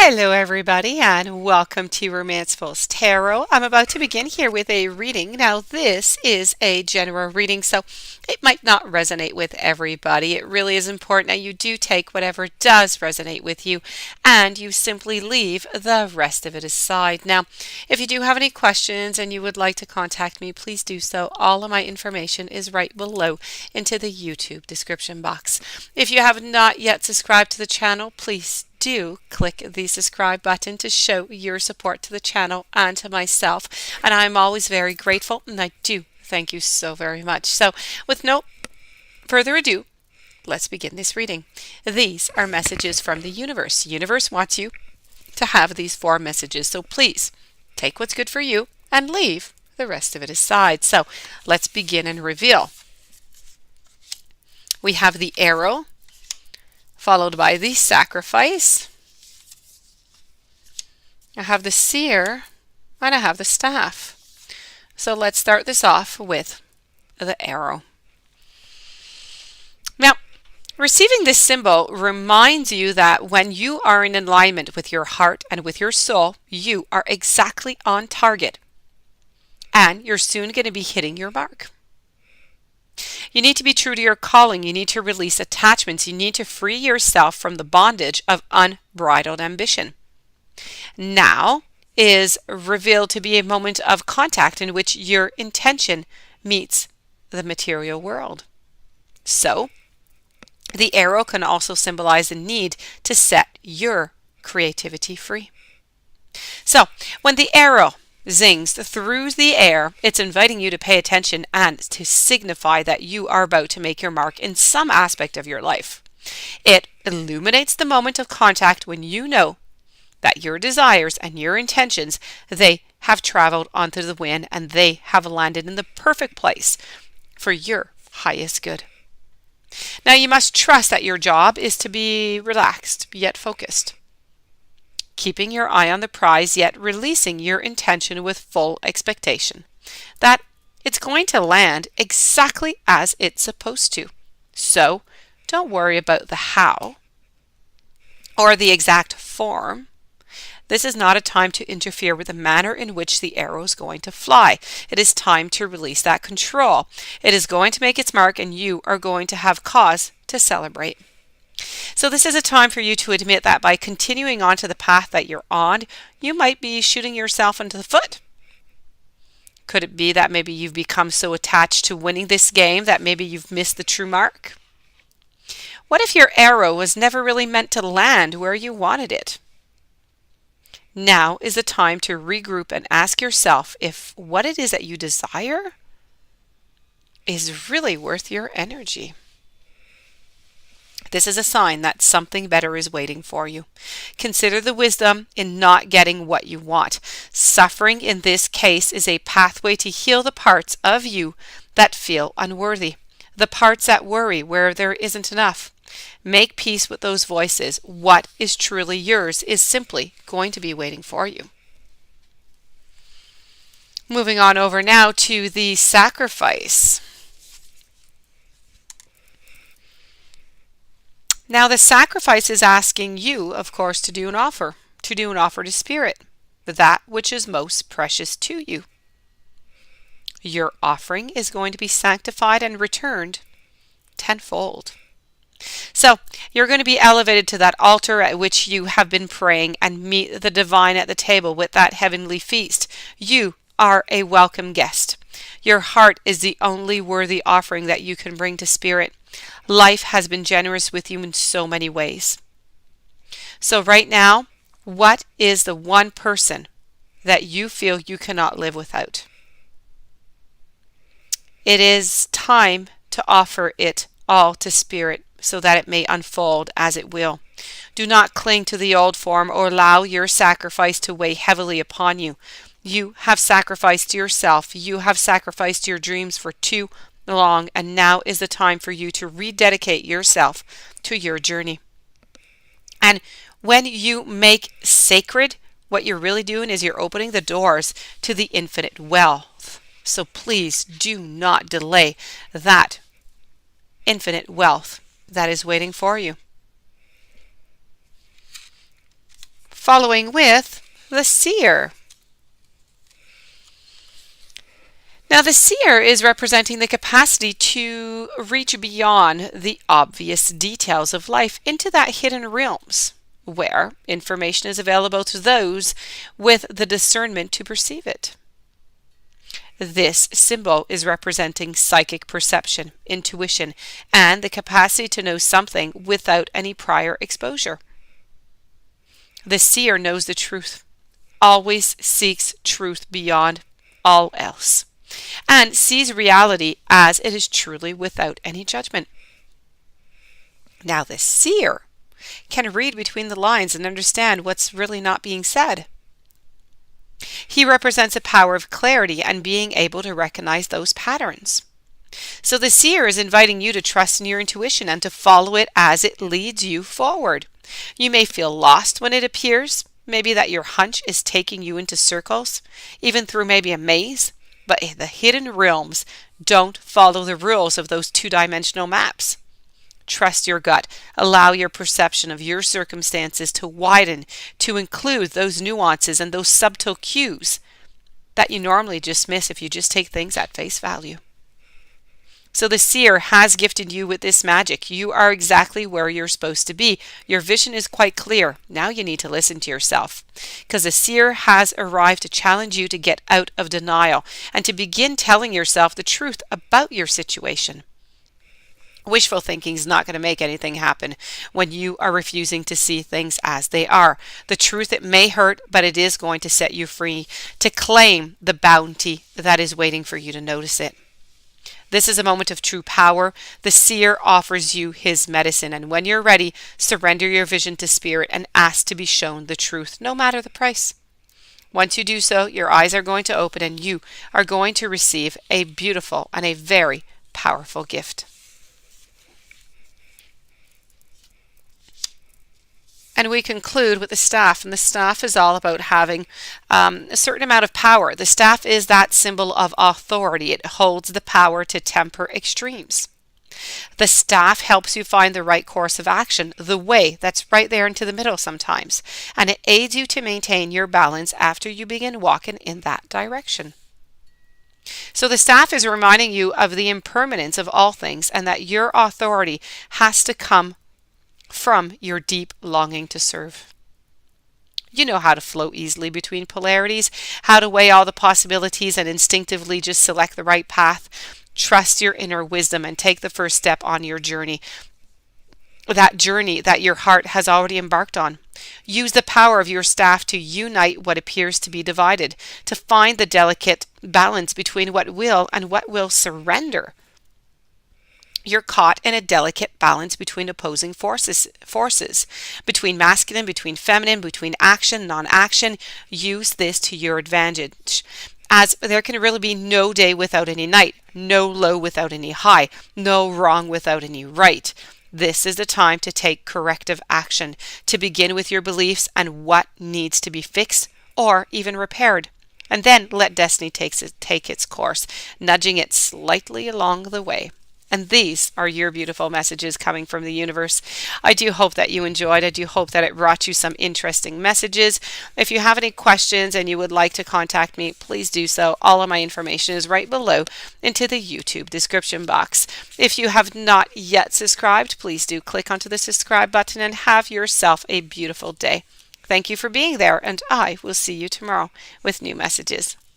Hello, everybody, and welcome to Romancefuls Tarot. I'm about to begin here with a reading. Now, this is a general reading, so it might not resonate with everybody. It really is important that you do take whatever does resonate with you and you simply leave the rest of it aside. Now, if you do have any questions and you would like to contact me, please do so. All of my information is right below into the YouTube description box. If you have not yet subscribed to the channel, please do click the subscribe button to show your support to the channel and to myself, and I'm always very grateful, and I do thank you so very much. So with no further ado, let's begin this reading. These are messages from the universe. The universe wants you to have these 4 messages, so please take what's good for you and leave the rest of it aside. So let's begin and reveal. We have the arrow, followed by the sacrifice. I have the seer, and I have the staff. So let's start this off with the arrow. Now, receiving this symbol reminds you that when you are in alignment with your heart and with your soul, you are exactly on target, and you're soon going to be hitting your mark. You need to be true to your calling. You need to release attachments. You need to free yourself from the bondage of unbridled ambition. Now is revealed to be a moment of contact in which your intention meets the material world. So, the arrow can also symbolize the need to set your creativity free. So, when the arrow zings through the air, it's inviting you to pay attention and to signify that you are about to make your mark in some aspect of your life. It illuminates the moment of contact when you know that your desires and your intentions, they have traveled onto the wind and they have landed in the perfect place for your highest good. Now you must trust that your job is to be relaxed yet focused, keeping your eye on the prize, yet releasing your intention with full expectation that it's going to land exactly as it's supposed to. So don't worry about the how or the exact form. This is not a time to interfere with the manner in which the arrow is going to fly. It is time to release that control. It is going to make its mark, and you are going to have cause to celebrate. So this is a time for you to admit that by continuing on to the path that you're on, you might be shooting yourself into the foot. Could it be that maybe you've become so attached to winning this game that maybe you've missed the true mark? What if your arrow was never really meant to land where you wanted it? Now is the time to regroup and ask yourself if what it is that you desire is really worth your energy. This is a sign that something better is waiting for you. Consider the wisdom in not getting what you want. Suffering in this case is a pathway to heal the parts of you that feel unworthy, the parts that worry where there isn't enough. Make peace with those voices. What is truly yours is simply going to be waiting for you. Moving on over now to the sacrifice. Now the sacrifice is asking you, of course, to do an offer to Spirit, that which is most precious to you. Your offering is going to be sanctified and returned tenfold. So you're going to be elevated to that altar at which you have been praying and meet the divine at the table with that heavenly feast. You are a welcome guest. Your heart is the only worthy offering that you can bring to Spirit. Life has been generous with you in so many ways. So right now, what is the one person that you feel you cannot live without? It is time to offer it all to Spirit so that it may unfold as it will. Do not cling to the old form or allow your sacrifice to weigh heavily upon you. You have sacrificed yourself. You have sacrificed your dreams for too long, and now is the time for you to rededicate yourself to your journey. And when you make sacred, what you're really doing is you're opening the doors to the infinite wealth. So please do not delay that infinite wealth that is waiting for you. following with the seer. Now, the seer is representing the capacity to reach beyond the obvious details of life into that hidden realms where information is available to those with the discernment to perceive it. This symbol is representing psychic perception, intuition, and the capacity to know something without any prior exposure. The seer knows the truth, always seeks truth beyond all else, and sees reality as it is truly without any judgment. Now, the seer can read between the lines and understand what's really not being said. He represents a power of clarity and being able to recognize those patterns. So the seer is inviting you to trust in your intuition and to follow it as it leads you forward. You may feel lost when it appears, maybe that your hunch is taking you into circles, even through maybe a maze, but the hidden realms don't follow the rules of those two-dimensional maps. Trust your gut. Allow your perception of your circumstances to widen, to include those nuances and those subtle cues that you normally just miss if you just take things at face value. So the seer has gifted you with this magic. You are exactly where you're supposed to be. Your vision is quite clear. Now you need to listen to yourself, because the seer has arrived to challenge you to get out of denial and to begin telling yourself the truth about your situation. Wishful thinking is not going to make anything happen when you are refusing to see things as they are. The truth, it may hurt, but it is going to set you free to claim the bounty that is waiting for you to notice it. This is a moment of true power. The seer offers you his medicine, and when you're ready, surrender your vision to spirit and ask to be shown the truth, no matter the price. Once you do so, your eyes are going to open and you are going to receive a beautiful and a very powerful gift. And we conclude with the staff, and the staff is all about having a certain amount of power. The staff is that symbol of authority. It holds the power to temper extremes. The staff helps you find the right course of action, the way that's right there into the middle sometimes, and it aids you to maintain your balance after you begin walking in that direction. So the staff is reminding you of the impermanence of all things and that your authority has to come from your deep longing to serve. You know how to flow easily between polarities, how to weigh all the possibilities and instinctively just select the right path. Trust your inner wisdom and take the first step on your journey, that journey that your heart has already embarked on. Use the power of your staff to unite what appears to be divided, to find the delicate balance between what will and what will surrender. You're caught in a delicate balance between opposing forces, between masculine, between feminine, between action, non-action. Use this to your advantage, as there can really be no day without any night, no low without any high, no wrong without any right. This is the time to take corrective action, to begin with your beliefs and what needs to be fixed or even repaired. And then let destiny take its course, nudging it slightly along the way. And these are your beautiful messages coming from the universe. I do hope that you enjoyed. I do hope that it brought you some interesting messages. If you have any questions and you would like to contact me, please do so. All of my information is right below into the YouTube description box. If you have not yet subscribed, please do click onto the subscribe button and have yourself a beautiful day. Thank you for being there, and I will see you tomorrow with new messages.